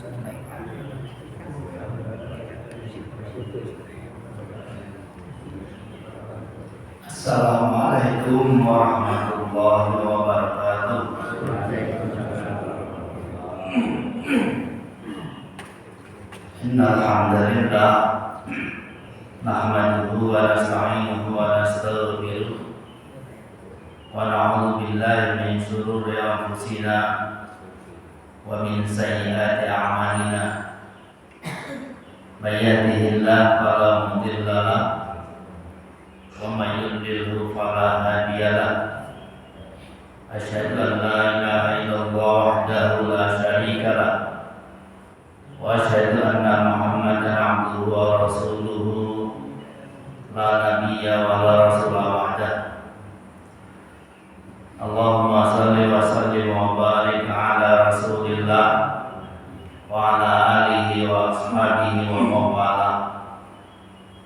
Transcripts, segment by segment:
Assalamualaikum warahmatullahi wabarakatuh. Innal hamdalillah nahmaduhu wa nasta'inuhu wa nastaghfiruh wa na'udzu billahi min shururi anfusina wa min sayyiati a'malina. May yahdihillahu fala mudilla lahu wa may yudlilhu fala hadiya lahu. Asyhadu an la ilaha illallah wahdahu la syarika lahu wa asyhadu anna Muhammadan abduhu wa rasuluhu la nabiyya wa la rasula ba'dah. Allahumma shalli wa sallim wa barik ala Rasulillah wa ala alihi wa ashabihi wa mawala.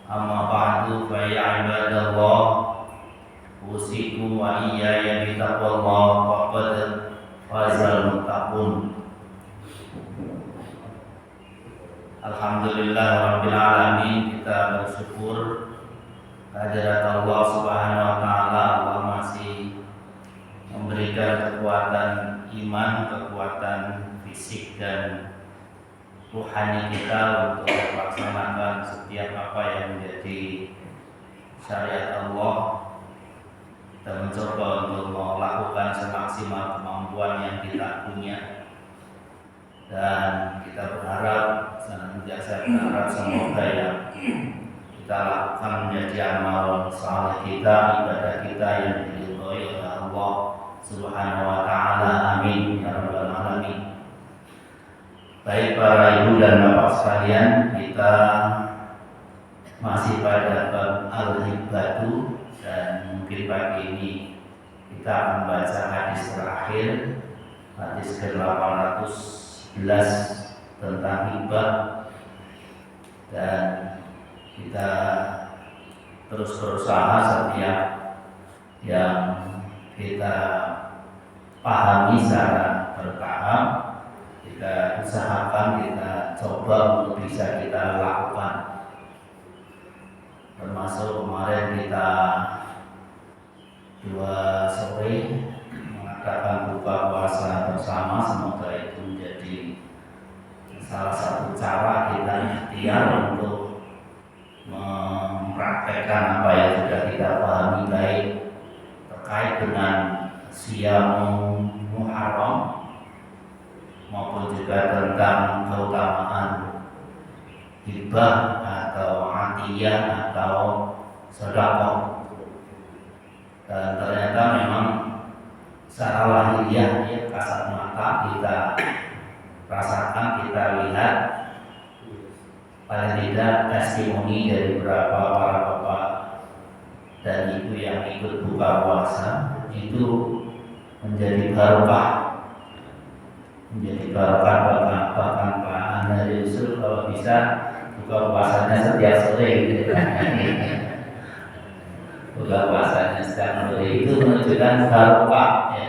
Amma ba'du, fa ya ibadallah, usikum wa iyaya bitaqwallah faqad fazal muttaqun. Alhamdulillah rabbil alamin, kita bersyukur kehadirat Allah Subhanahu wa taala. Allah masih memberikan kekuatan iman, kekuatan fisik dan ruhani kita untuk melaksanakan setiap apa yang menjadi syariat Allah. Kita mencoba untuk melakukan semaksimal kemampuan yang kita punya, dan kita berharap, senantiasa berharap semoga yang kita lakukan menjadi amal saleh kita, ibadah kita yang diridhoi oleh Allah Subhanahu wa taala. Amin ya rabbal alamin. Baik para ibu dan bapak sekalian, kita masih pada bab al-hibatu, dan mungkin pagi ini kita akan baca hadis terakhir, hadis ke-811 tentang hibah, dan kita terus berusaha setiap yang kita pahami secara bertahap kita usahakan, kita coba untuk bisa kita lakukan. Termasuk kemarin kita 2 sore mengadakan buka puasa bersama. Semoga itu menjadi salah satu cara kita ikhtiar untuk mempraktekkan apa yang sudah kita pahami, baik terkait dengan Siyam Muharram maupun juga tentang keutamaan hibah atau atiyah atau sedekah. Dan ternyata memang secara lahiriah, ya, kasat mata kita rasakan, kita lihat, paling tidak testimoni dari beberapa para bapak dan ibu yang ikut buka puasa itu menjadi barokah, bahkan Pak Anda Yusuf kalau bisa buka puasanya setiap sore gitu. Buka puasanya setiap sore itu menunjukkan barokah, ya.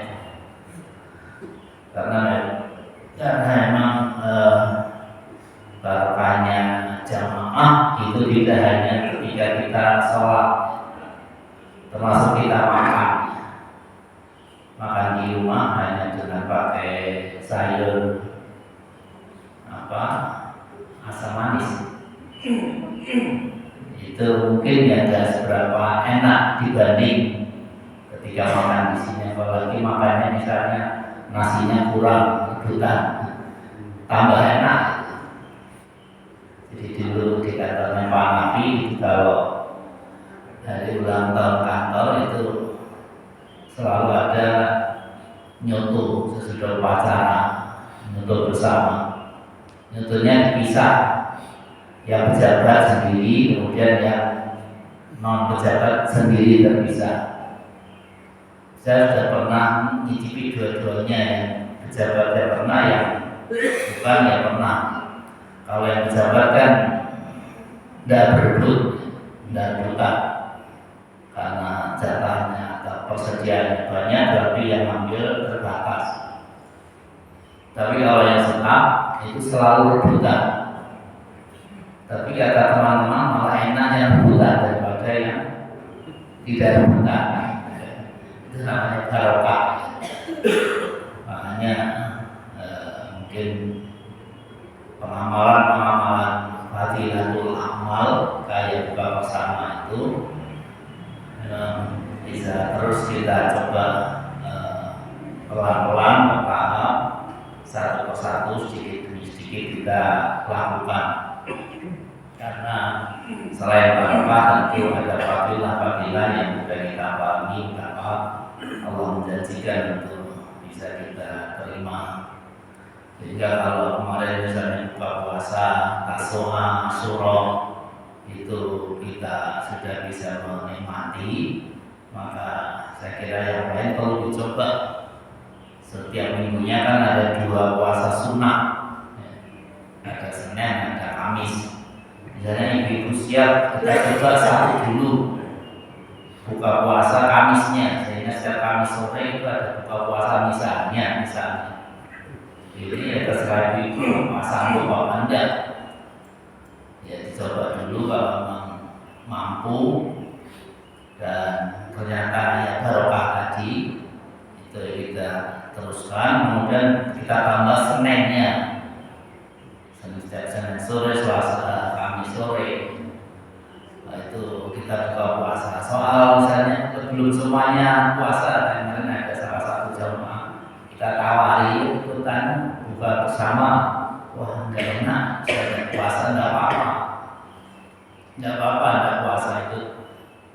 Karena memang barokahnya jamaah itu tidak hanya ketika kita sholat, termasuk kita makan di rumah hanya dengan pakai sayur asam manis. Itu mungkin ya tidak seberapa enak dibanding ketika makan di sini. Apalagi makannya misalnya nasinya kurang, rebutan, tambah enak. Jadi dulu dikatakan Pak Nabi, kalau hari ulang tahun kantor itu selalu ada nyoto sesudah upacara, nyoto bersama. Nyotonya dipisah, yang pejabat sendiri, kemudian yang non pejabat sendiri terpisah. Saya sudah pernah mencicipi dua-duanya, yang pejabatnya pernah, yang bukan ya pernah. Kalau yang pejabat kan tidak berebut, tidak buta, karena jatahnya atau persediaannya banyak, tapi yang ambil terbatas. Tapi kalau yang setap itu selalu rebutan. Tapi kata teman-teman malah enak yang rebutan daripada yang tidak rebutan. Itu namanya barokah. Makanya mungkin pengamalan fadilatul amal kayak buka bersama itu bisa terus kita coba pelan-pelan bertahap, satu persatu sedikit demi sedikit kita lakukan. Karena selain barokah tentu ada fadilah yang sudah kita pahami bahwa Allah menjanjikan untuk bisa kita terima. Sehingga kalau kemarin misalnya buka puasa, Tasyu'a, Asyura itu kita sudah bisa menikmati, maka saya kira yang lain perlu dicoba. Setiap minggunya kan ada 2 puasa sunnah, ada Senin, ada Kamis. Misalnya ibu-ibu siap, kita coba satu dulu buka puasa Kamisnya, sehingga setiap Kamis sore itu ada buka puasa misalnya. Ini ya terserah ibu sanggup apa enggak. Ya dicoba dulu kalau memang mampu dan ternyata ya barokah tadi itu kita teruskan, kemudian kita tambah Seninnya. Senin sore, Selasa, Kamis sore. Nah, itu kita buka puasa. Soal misalnya belum semuanya puasa, kemarin ada salah satu jamaah kita tawari ikutan buka bersama. Wah, enggak enak, saya puasa enggak apa-apa. Enggak apa-apa, enggak puasa itu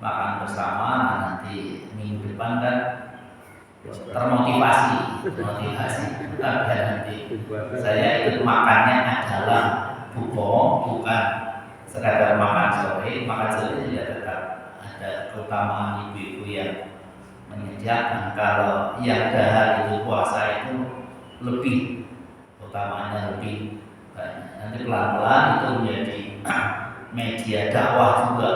makan bersama. Nah, nanti minggu depan kan termotivasi. Nanti saya ikut makannya adalah bukan sekadar makan sore. Makan sore juga tetap ada keutamaan ibu-ibu yang menyediakan. Kalau yang dahar itu puasa itu lebih, utamanya lebih banyak. Nanti pelan-pelan itu menjadi media dakwah juga,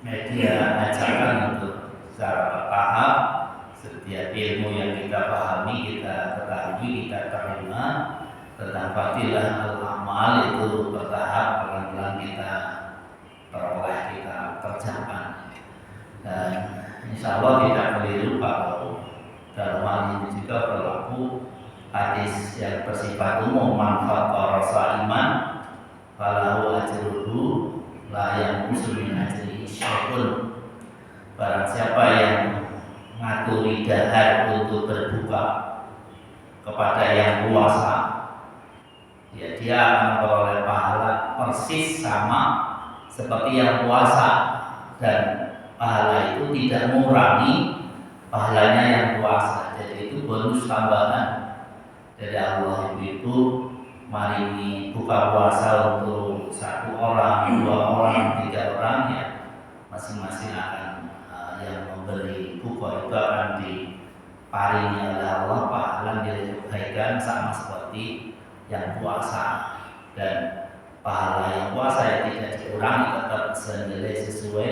media ajakan untuk secara bertahap. Setiap ilmu yang kita pahami, kita ketahui, kita terima tentang fadilah al-amal itu bertahap, pelan-pelan kita peroleh, kita kerjakan. Dan insya Allah tidak keliru kalau dalam hal ini juga berlaku hadis yang bersifat umum, manfaat rasa iman falahu ajruhu la yanqusu min ajrihi syai'un. Barang siapa yang ngaturi dahar untuk berbuka kepada yang puasa, ya dia akan memperoleh pahala persis sama seperti yang puasa, dan pahala itu tidak mengurangi pahalanya yang puasa. Jadi itu bonus tambahan dari Allah. Itu mari ini buka puasa untuk 1 orang, 2 orang, 3 orang, ya masing-masing akan yang memberi buka itu akan diparingi oleh Allah pahala nilai kebaikan sama seperti yang puasa. Dan pahala yang puasa yang tidak dikurangi, tetap senilai sesuai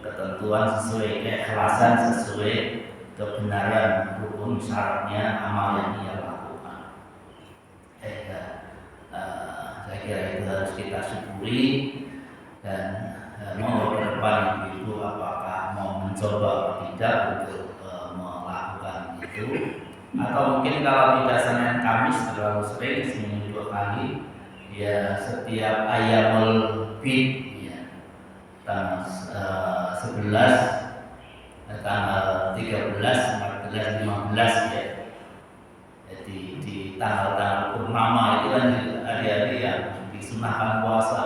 ketentuan, sesuai keikhlasan, sesuai kebenaran rukun syaratnya amal yang ia lakukan. Saya kira itu harus kita syukuri. Dan mau ke depan ibu apakah mau mencoba atau tidak untuk melakukan itu, atau mungkin kalau tidak Senin Kamis terlalu sering, seminggu 2 kali, ya setiap ayamul bid, ya tanggal 11, tanggal 13, 14, 15, ya. Jadi di tanggal-tanggal purnama itu kan hari-hari yang disunahkan puasa.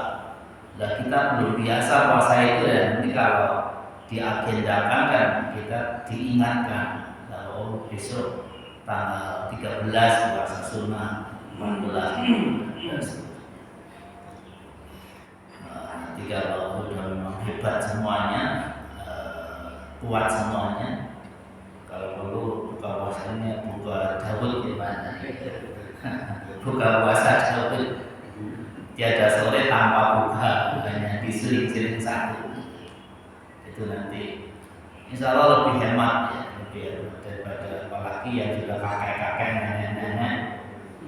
Nah, kita belum biasa puasa itu, ya. Nanti kalau diagendakan kan kita diingatkan, oh besok tanggal 13 puasa sunnah, 14. Nanti kalau sudah memang hebat semuanya, kuat semuanya, kalau perlu buka puasanya buka Daud gimana? Buka puasa Daud, tiada sore tanpa buka, hanya disuling-suling satu. Itu nanti insya Allah lebih hemat, ya, lebih hemat daripada apalagi yang sudah kakek-kakek, nenek-nenek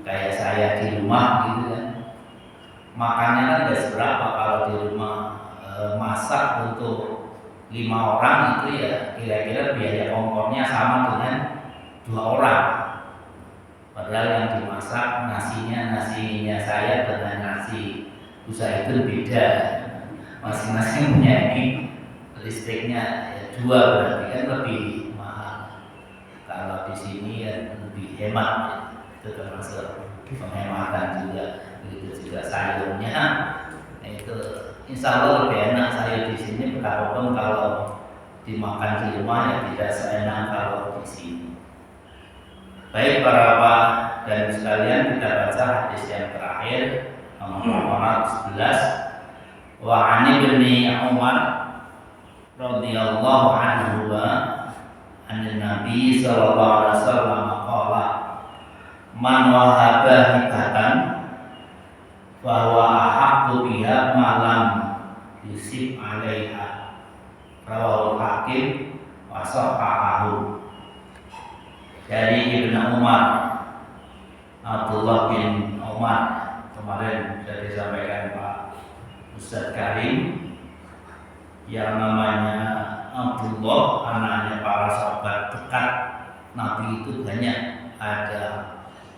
kayak saya di rumah gitu kan, makannya kan gak seberapa. Kalau di rumah masak untuk 5 orang itu ya kira-kira biaya kompornya sama dengan 2 orang. Padahal yang dimasak nasinya saya dengan nasi usaha itu beda, masing-masing punya ini listriknya ya 2, berarti kan lebih mahal. Kalau di sini ya lebih hemat, itu termasuk penghematan juga. Begitu juga sayurnya, itu insya Allah lebih enak sayur di sini, walaupun kalau dimakan di rumah ya tidak seenak kalau di sini. Baik para Bapak dan sekalian, kita baca hadis yang terakhir nomor 11. Wa 'an Ibni Umar radhiyallahu anhu an Nabi sallallahu alaihi wasallam qala man wahaba hibatan wa huwa ahaqqu biha ma lam yusib 'alaiha, rawahu Hakim wa sahahahu. Dari Ibnu Umar, Abdullah bin Umar, kemarin sudah disampaikan Pak Ustadz Karim, yang namanya Abdullah, anaknya para sahabat dekat Nabi itu banyak. Ada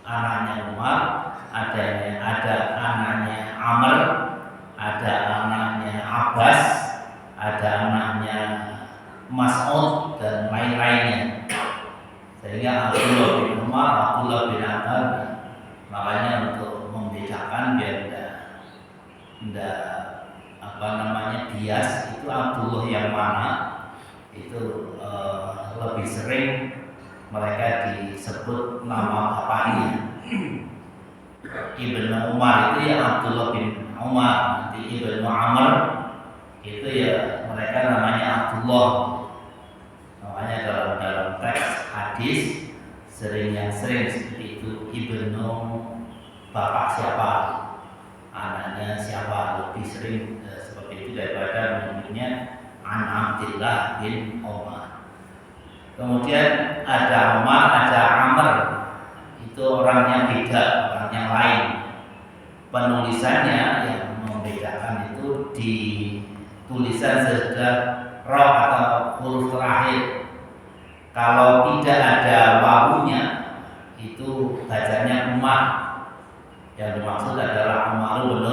anaknya Umar, ada anaknya Amr, ada anaknya Abbas, ada anaknya Mas'ud dan lain-lainnya. Sehingga Abdullah bin Umar, Abdullah bin Amr, makanya untuk membedakan biar tidak bias, itu Abdullah yang mana itu lebih sering mereka disebut nama bapaknya. Ibnu Umar itu ya Abdullah bin Umar, nanti Ibnu Amr itu ya mereka namanya Abdullah. Makanya dalam teks hadis sering seperti itu, Ibnu bapak siapa, anaknya siapa, lebih sering seperti itu daripada menyebutnya An Abdillah bin Umar. Kemudian ada Umar, ada Amr, itu orangnya beda, orangnya lain. Penulisannya yang membedakan itu di tulisan sesudah roh atau huruf terakhir. Kalau tidak ada wawunya itu bacanya Umar. Yang dimaksud adalah Umar bin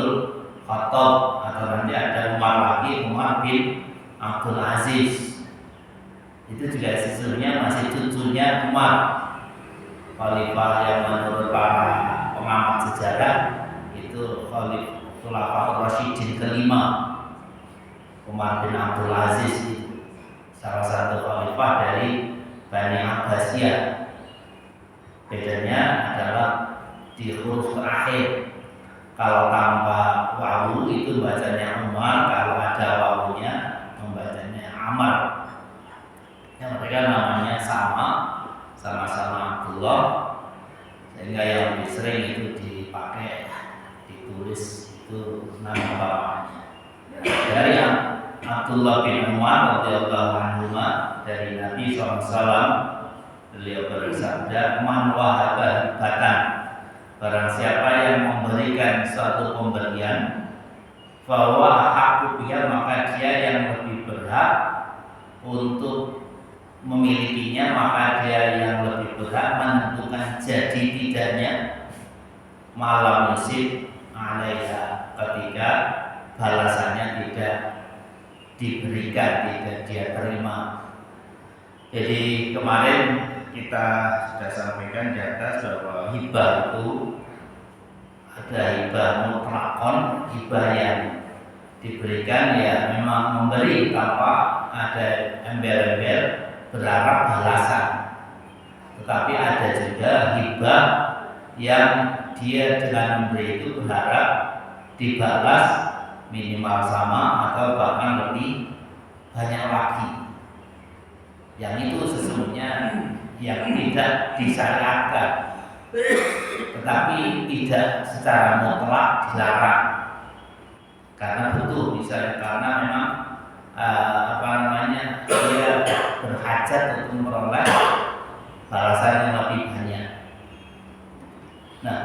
Khattab, atau nanti ada Umar lagi, Umar bin Abdul Aziz. Itu juga sesungguhnya masih cucunya Umar, khalifah yang menurut para pengamat sejarah itu Khulafaur Rasyidin kelima. Umar bin Abdul Aziz itu salah satu khalifah dari Bani Abbasiyah. Bedanya adalah di huruf terakhir. Kalau tanpa wawu itu bacanya Umar, kalau ada wawunya membacanya Amr. Yang mereka namanya sama-sama Abdullah, sehingga yang lebih sering itu dipakai ditulis itu nama bapaknya. Dari Abdullah bin Umar radhiyallahu anhu dari Nabi SAW, beliau bersabda, man wahaba hibatan, barang siapa yang memberikan suatu pemberian, bahwa haqqu biha, maka dia yang lebih berhak untuk memilikinya, maka dia yang lebih berhak menentukan jadi tidaknya malam musib alaiha, ketika balasannya tidak diberikan, tidak dia terima. Jadi kemarin kita sudah sampaikan di atas bahwa hibah itu ada hibah mutlakon, hibah yang diberikan ya memang memberi tanpa ada embel-embel berharap balasan. Tetapi ada juga hibah yang dia dengan memberi itu berharap dibalas minimal sama atau bahkan lebih banyak lagi. Yang itu sesungguhnya yang tidak disyariatkan, tetapi tidak secara mutlak dilarang. Karena butuh, misalnya karena memang dia berhajat untuk memperoleh balasan yang lebih banyak. Nah,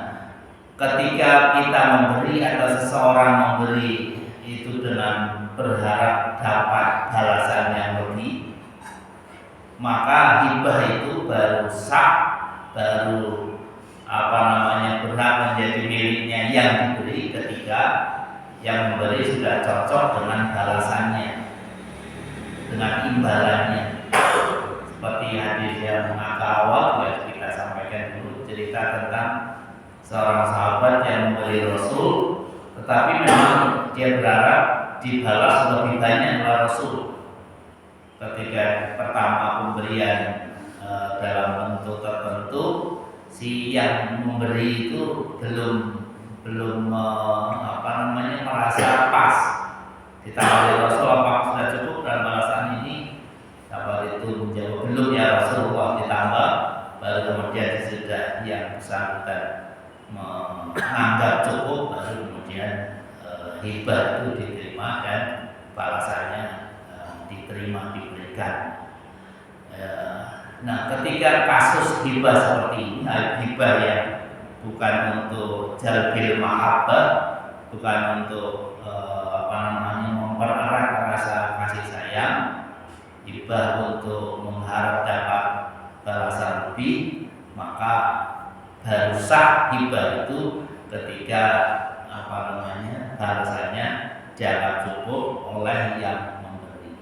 ketika kita memberi atau seseorang memberi itu dengan berharap dapat balasan yang lebih, maka hibah itu baru sah, baru berhak menjadi miliknya yang diberi ketika yang memberi sudah cocok dengan balasannya, dengan imbalannya. Seperti hadis yang agak awal kita sampaikan dulu, cerita tentang seorang sahabat yang memberi Rasul, tetapi memang dia berharap dibalas lebih banyak oleh Rasul. Ketika pertama pemberian dalam bentuk tertentu, si yang memberi itu belum merasa pas. Ditanya Rasul, apakah sudah cukup dalam balasan ini? Sahabat itu menjawab, belum ya Rasulullah, ditambah. Baru kemudian sudah yang bersangkutan menganggap cukup, baru kemudian hibah itu diterima dan balasannya diberikan. Nah, ketika kasus hibah seperti ini, hibah yang bukan untuk jalbil mahabbah, bukan untuk mempererat rasa kasih sayang, hibah untuk mengharap dapat balasan lebih, maka baru sah hibah itu ketika balasannya dianggap cukup oleh yang memberi.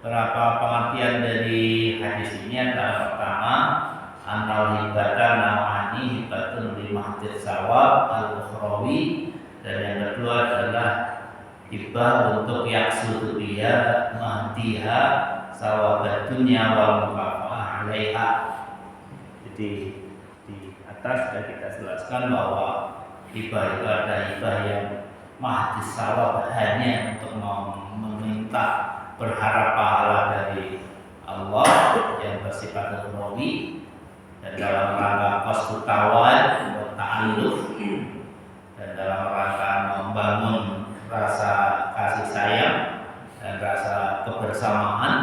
Berapa pengertian dari hadis ini adalah: pertama, anal hibatan nawani, hibatun limahdir sawab al-ukhrawi, dan yang kedua adalah hibah untuk yaksudu biha mahdiha sawab dunya wal mukafa'ah 'alaiha. Jadi di atas sudah kita jelaskan bahwa hibah itu ada hibah yang mahdis sawab, hanya untuk meminta berharap pahala dari Allah yang bersifat ukhrawi, dan dalam rangka qasdu tawad wa ta'alluf, dan dalam rangka membangun rasa kasih sayang dan rasa kebersamaan.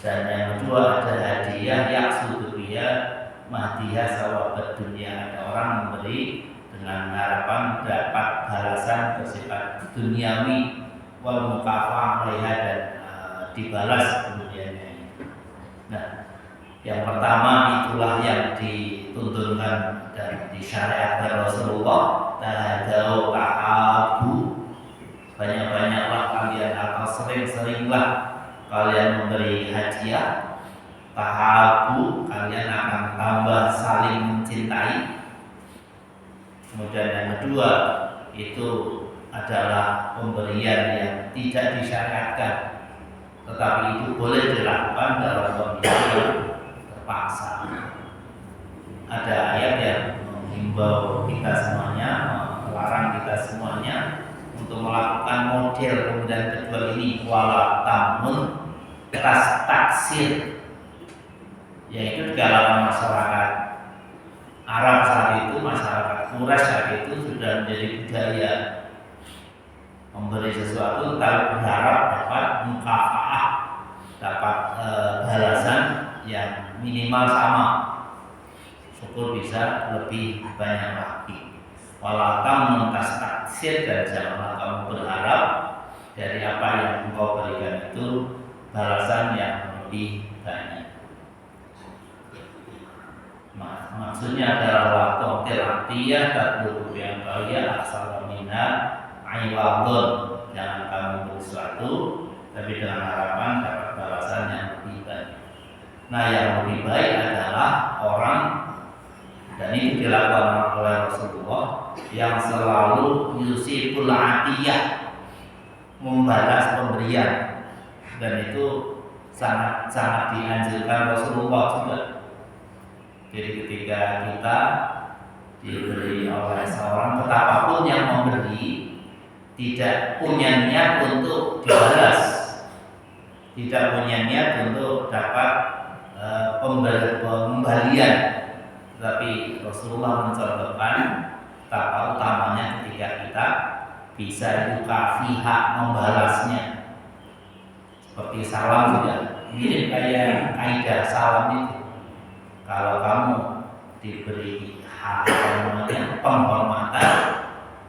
Dan yang kedua ada hadiah yaksudu biha mahdiha sawab dunia, ada orang memberi dengan harapan dapat balasan bersifat duniawi wal mukafa'ah 'alaiha, dan dibalas kemudiannya. Nah, yang pertama itulah yang dituntunkan dan disyariatkan Rasulullah, tahadau tahabu, banyak-banyaklah kalian atau sering-seringlah kalian memberi hadiah, tahabu, kalian akan tambah saling mencintai. Kemudian yang kedua itu adalah pemberian yang tidak disyariatkan, tetapi itu boleh dilakukan dalam kondisi yang terpaksa. Ada ayat yang menghimbau kita semuanya, melarang kita semuanya untuk melakukan model kemudian kedua ini, wala tamun taksir, yaitu di kalangan masyarakat Arab saat itu, masyarakat Quraisy saat itu sudah menjadi budaya memberi sesuatu tapi berharap dapat mukafa'ah, dapat balasan yang minimal sama, syukur bisa lebih banyak lagi. Walatam taksir, dan janganlah kamu berharap dari apa yang engkau berikan itu balasan yang lebih banyak. Maksudnya adalah waktu terlatih tadlubu yang kaya asal mina aiwadun, jangan kamu bersesuatu tapi dengan harapan dapat balasan yang lebih baik. Nah, yang lebih baik adalah orang, dan ini dilakukan oleh Rasulullah, yang selalu yusibul atiyah, membalas pemberian, dan itu sangat dianjurkan Rasulullah juga. Jadi ketika kita diberi oleh seorang, betapapun yang memberi tidak punya niat untuk dibalas, tidak punya niat untuk dapat pembalian, tapi Rasulullah mencontohkan betapa utamanya ketika kita bisa yukafiha, membalasnya. Seperti salam juga mirip kayak kaidah salam itu. Kalau kamu diberi hak penghormatan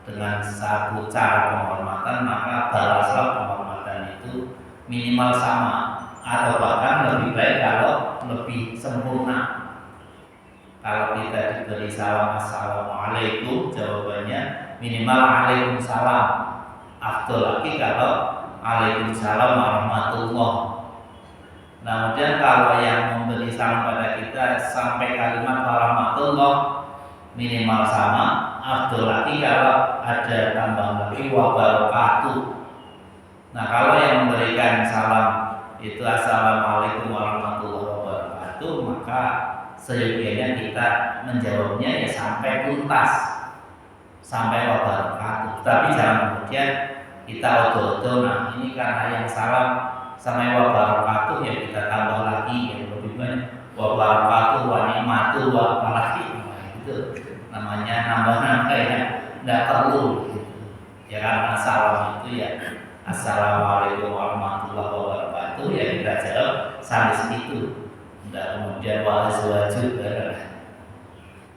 dengan satu cara penghormatan, maka balaslah penghormatan itu minimal sama atau bahkan lebih baik kalau lebih sempurna. Kalau kita diberi salam assalamualaikum, jawabannya minimal waalaikumsalam. Afdol lagi kalau waalaikumsalam warahmatullah. Nah, kemudian kalau yang memberi salam pada kita sampai kalimat warahmatullah minimal sama. Afdol lagi kalau ada tambahan lagi wabarakatuh. Nah, kalau yang memberikan salam itu assalamualaikum warahmatullahi wabarakatuh, maka seyogianya kita menjawabnya ya sampai tuntas, sampai wabarakatuh. Tapi jangan kemudian kita odo-odo, nah ini karena yang salam sampai wabarakatuh ya kita tambah lagi yang lebih banyak wabarakatuh wa ni'matu wa apalagi. Nah, itu namanya nambah-nambah ya, tidak perlu gitu. Ya karena salam itu ya assalamualaikum warahmatullahi wabarakatuh, ya kita jawab sampai segitu. Tidak kemudian wajib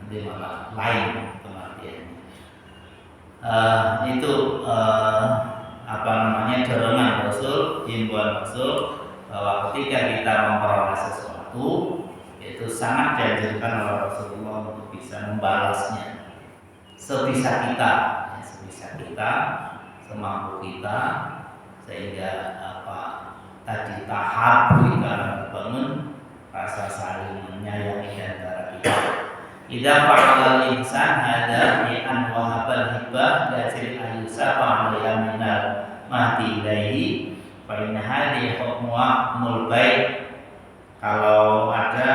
nanti malah lain kematiannya. Itu dorongan Rasul, himbauan Rasul bahwa ketika kita memperoleh sesuatu itu sangat dianjurkan oleh Rasulullah untuk bisa membalasnya sebisa kita, semampu kita, sehingga tadi tahap kita membangun rasa saling menyayangi di antara kita. Idza fa'ala al-insan hadza bi an wahabal hibah lajil ayusa fa'ala minal mahdi ilaihi fa inna hadhihi hukmuha mulbai. Kalau ada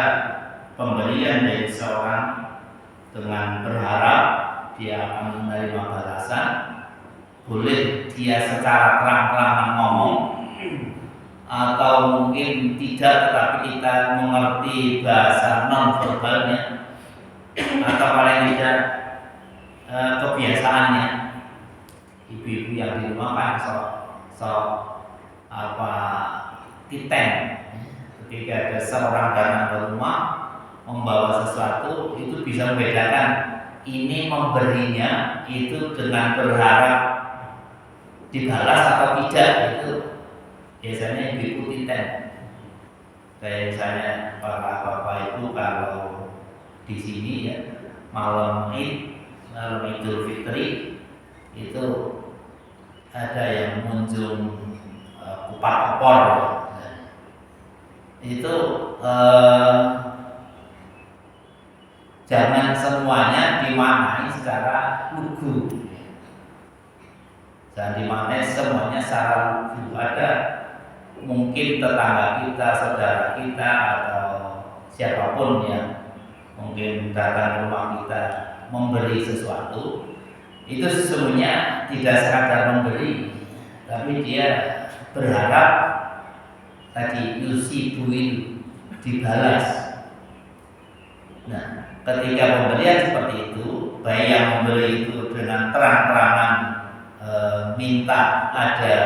pemberian dari seorang dengan berharap dia akan menerima balasan, boleh dia secara terang-terangan ngomong, atau mungkin tidak tetapi kita mengerti bahasa non-verbalnya, atau paling tidak kebiasaannya. Ibu-ibu yang di rumah kan titen, ketika ada seorang datang ke rumah membawa sesuatu, itu bisa membedakan ini memberinya itu dengan berharap dibalas atau tidak. Itu biasanya ibu titen. Kayak misalnya para bapak ibu kalau di sini ya malam Idul Fitri itu ada yang munjung kupat opor. Itu jangan semuanya dimaknai secara lugu. Jangan dimaknai semuanya secara lugu. Ada mungkin tetangga kita, saudara kita, atau siapapun yang mungkin datang ke rumah kita memberi sesuatu, itu sesungguhnya tidak sekadar memberi, tapi dia berharap tadi yusibuin dibalas. Nah, ketika pemberian seperti itu, baik yang memberi itu dengan terang-terangan minta ada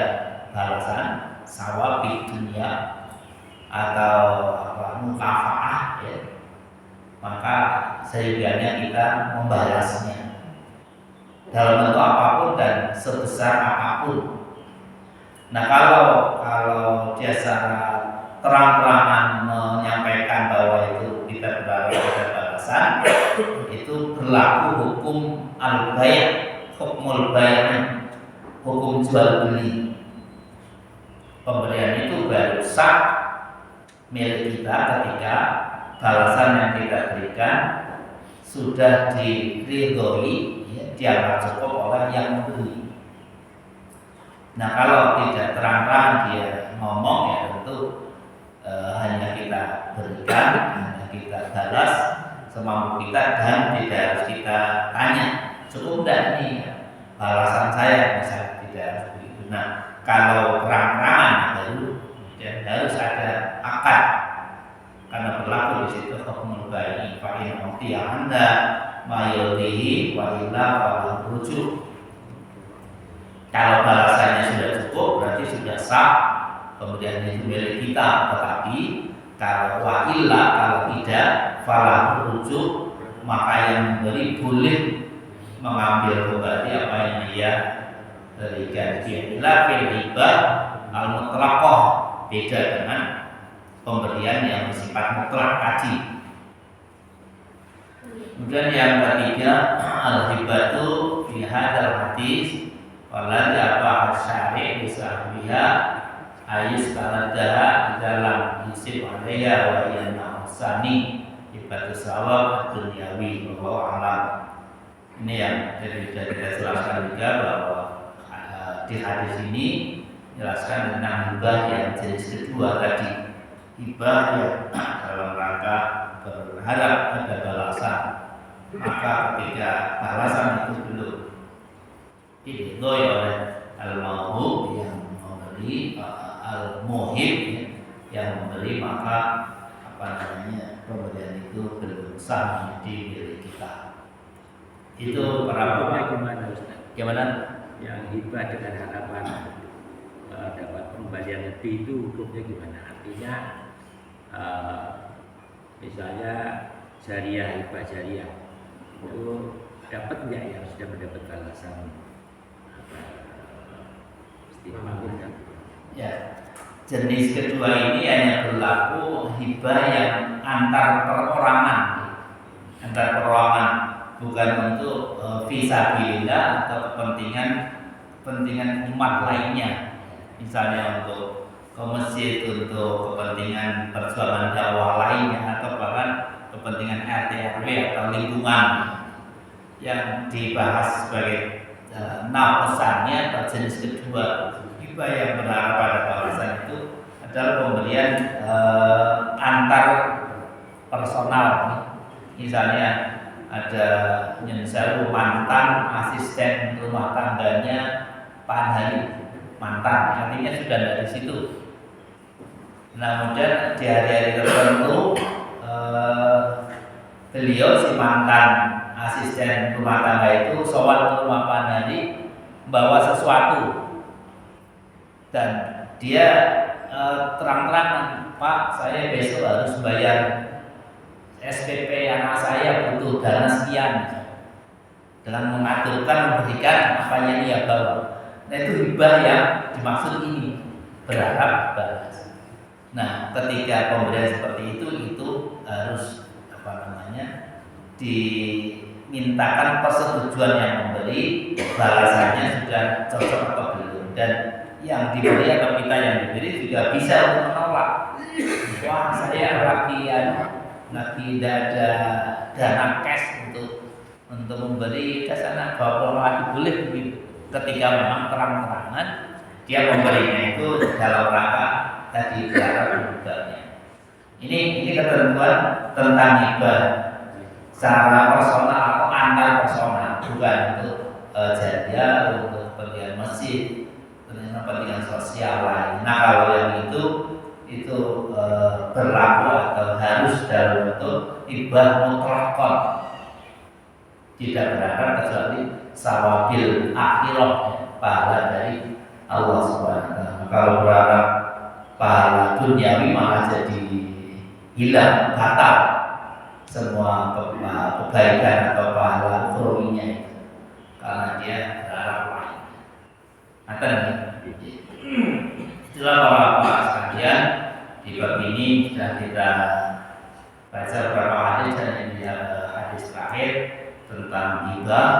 balasan sawab di dunia atau mukafaah ya, maka seyogianya kita membalasnya dalam bentuk apapun dan sebesar apapun. Nah, kalau dia secara terang-terangan menyampaikan bahwa itu kita berharap ada balasan, itu berlaku hukum al-bay', hukmul bay', hukum jual beli. Pemberian itu baru sah milik kita ketika balasan yang kita berikan sudah diridhoi, ya, dianggap cukup oleh yang memberi. Nah, kalau tidak terang-terangan dia ngomong, ya tentu hanya kita berikan, hanya kita balas semampu kita, dan tidak harus kita tanya cukup enggak nih balasan saya, misalnya tidak harus begitu. Nah, kalau terang-terangan baru dan harus ada akad, karena berlaku di situ hukum bayi fa'in uti anda mayudihi wa illa wa rujuk. Kalau balasannya sudah cukup berarti sudah sah, kemudian itu milik kita. Tetapi kalau wa illa, kalau tidak, falah rujuk, maka yang memberi boleh mengambil kembali apa yang dia berikan. Bila fil hibah al mutlaqah, beda dengan pemberian yang bersifat mutlak tadi. Kemudian yang ketiga, al hibatu fi hadzal hadis waladhi apa syari' bisa biha ayus kaladaha dalam isib alaiya wa yana usani ibadu sawab duniawi wa alam. Ini yang tadi sudah kita jelaskan juga bahwa di hadis ini jelaskan tentang hibah yang jenis kedua tadi, hibah yang dalam rangka berharap ada balasan, maka ketika balasan itu belum diridhoi oleh al-mauhub yang memberi, al-muhib yang memberi, maka pemberian itu belum sah menjadi milik kita. Itu para bapak. Gimana Ustaz? Gimana? Yang hibah dengan harapan dapat pemberian lebih itu hukumnya gimana? Artinya misalnya jariah, hibah jariah itu dapat nggak yang sudah mendapat balasan istimewa kan? Ya, jenis kedua ini hanya berlaku hibah yang antar perorangan, bukan untuk fisabilillah atau kepentingan umat lainnya. Misalnya untuk ke masjid, untuk kepentingan perjuangan dakwah lainnya, atau bahkan kepentingan RT RW atau lingkungan. Yang dibahas sebagai pesannya atau jenis kedua hibah yang berharap pada balasan itu adalah pemberian antar personal. Misalnya ada nyensaru mantan asisten rumah tangganya Pak Hari, mantan, artinya sudah ada di situ. Nah, kemudian di hari-hari tertentu beliau si mantan asisten rumah tangga itu sowan ke rumah Pak Hari membawa sesuatu, dan dia terang-terangan, Pak, saya besok harus bayar SPP anak saya, butuh dana sekian, dengan mengaturkan memberikan apa yang ia bawa. Nah, itu hibah yang dimaksud ini, berharap balas. Nah, ketika pemberian seperti itu harus dimintakan persetujuan yang memberi, balasannya sudah cocok atau belum, dan yang diberi atau kita yang diberi juga bisa untuk menolak. Wah, saya lagi tidak ada dana cash untuk memberi ke sana, bawa lagi boleh begitu. Ketika memang terang-terangan dia memberinya itu dalam rangka tadi berharap hibahnya. Ini ketentuan tentang hibah secara personal atau antar personal, bukan untuk jadiah, untuk kepentingan masjid, kepentingan sosial lain. Nah, kalau yang itu berlaku atau harus dalam bentuk hibah mutlaqah, tidak berharap kecuali sawabil akhirah, pahala dari Allah Subhanahu wa taala. Kalau berharap pahala duniawi malah jadi hilang, batal semua kebaikan atau pahala ukhrawinya itu, karena dia berharap lain. Itulah para sekalian, di bab ini sudah kita baca beberapa hadis, dan ini hadis terakhir tentang hibah,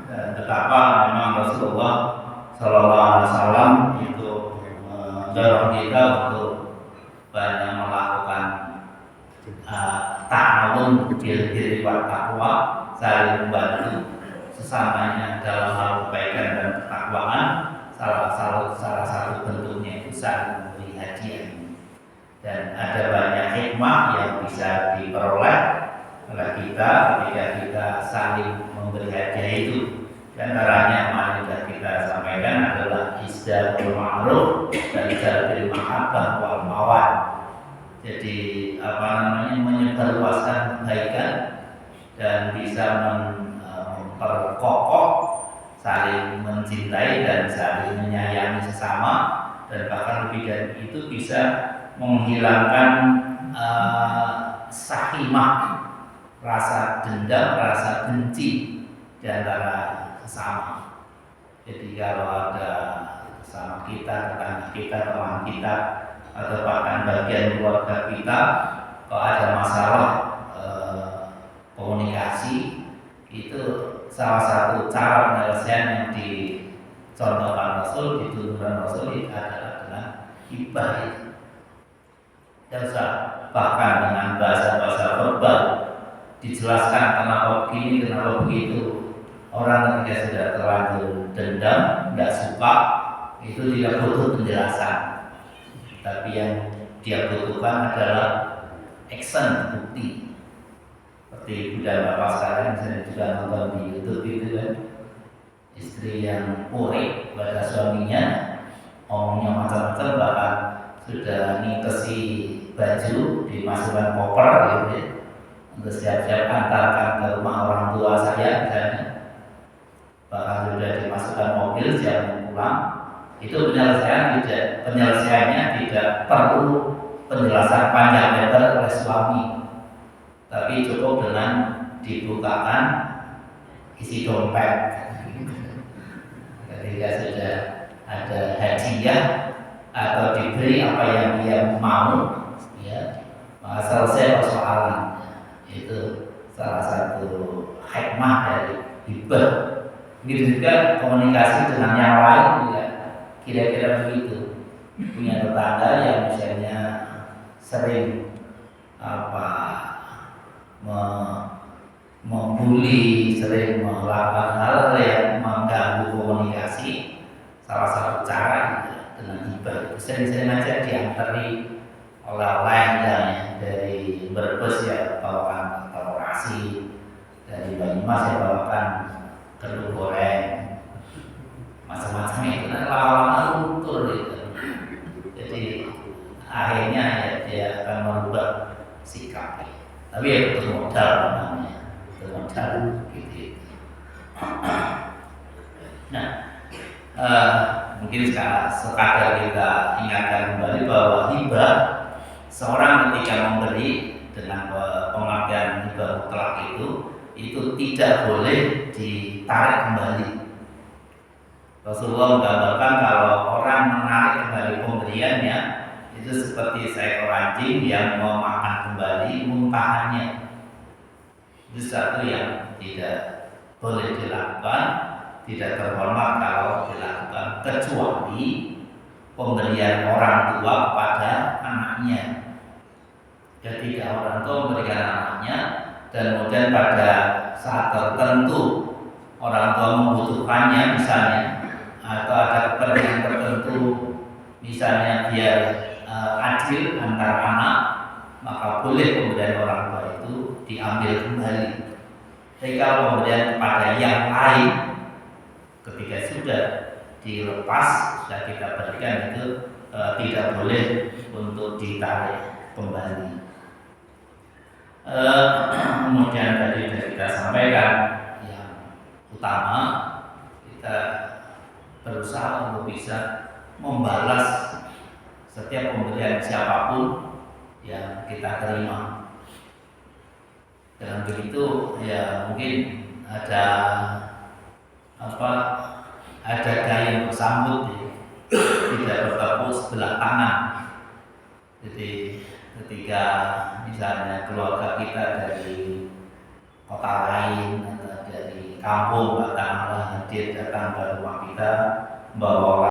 dan betapa memang Rasulullah Sallallahu Alaihi Wasallam itu mendorong kita untuk banyak melakukan ta'awun bil birri wat taqwa, saling membantu sesamanya dalam hal kebaikan dan ketakwaan. Salah satu bentuknya itu saling memberi hadiah, dan ada banyak hikmah yang bisa diperoleh oleh kita ketika kita saling memberi hadiah itu. Dan caranya yang sudah kita sampaikan adalah isdaqul ma'ruf dan jalbil mahabbah wal mawad. Jadi menyebarluaskan kebaikan dan bisa memperkokoh saling mencintai dan saling menyayangi sesama, dan bahkan lebih dari itu bisa menghilangkan sahimah, rasa dendam, rasa benci di antara sesama. Jadi kalau ada sesama kita, tetangga kita, teman kita, atau bahkan bagian keluarga kita, kalau ada masalah komunikasi, itu salah satu cara penyelesaian yang dicontohkan Rasul, diturunkan Rasul itu adalah dengan hibah itu. Bahkan dengan bahasa-bahasa verbal dijelaskan kenapa begini, kenapa begitu. Orang ketika sudah terlanjur dendam, tidak suka, itu tidak butuh penjelasan. Tapi yang dia butuhkan adalah action, bukti. Seperti ibu dan bapak sekarang, saya juga nonton di YouTube itu kan, istri yang puri pada suaminya, omongnya macam-macam, bahkan sudah ngikesi baju dimasukkan koper gitu ya, untuk siap-siap antarkan ke rumah orang tua saya misalnya, bahkan sudah dimasukkan mobil siap pulang. Itu penyelesaiannya tidak perlu penjelasan panjang lebar oleh suami, tapi cukup dengan dibukakan isi dompet ketika sudah ada hadiah atau diberi apa yang dia mau, ya, maka selesai persoalan. Itu salah satu hikmah dari hibah. Begitu juga komunikasi dengan yang lain juga kira-kira begitu. Punya tetangga yang misalnya sering membuli, sering melakukan hal yang mengganggu komunikasi, salah satu cara dengan hibah. Sering-sering aja diantari oleh-oleh dari Brebes ya bawakan telur asin, dari Banyumas ya bawakan telur goreng, macam-macam itu. Lama-lama luntur gitu. Jadi akhirnya ya dia akan merubah sikap. Tapi ya butuh modal namanya, butuh modal gitu. Nah, mungkin sekadar kita ingatkan kembali bahwa hibah, seorang ketika memberi dengan pengertian hibah mutlak itu tidak boleh ditarik kembali. Rasulullah menggambarkan kalau orang menarik kembali pemberiannya itu seperti seekor anjing yang memakan kembali muntahannya. Itu satu yang tidak boleh dilakukan, tidak terhormat kalau dilakukan, kecuali pemberian orang tua kepada anaknya. Jadi orang tua memberikan anaknya dan kemudian pada saat tertentu orang tua membutuhkannya misalnya, atau ada kepentingan tertentu misalnya biar adil antar anak, maka boleh pemberian orang tua itu diambil kembali. Tapi kalau pemberian kepada yang lain ketika sudah dilepas, sudah kita berikan itu tidak boleh untuk ditarik kembali. Kemudian tadi kita sampaikan yang utama, kita berusaha untuk bisa membalas setiap pemberian siapapun yang kita terima. Dengan begitu ya mungkin ada gaya bersambut ya, tidak bertepuk sebelah tangan. Jadi ketika misalnya keluarga kita dari kota lain atau dari kampung datang hadir datang ke rumah kita, membawa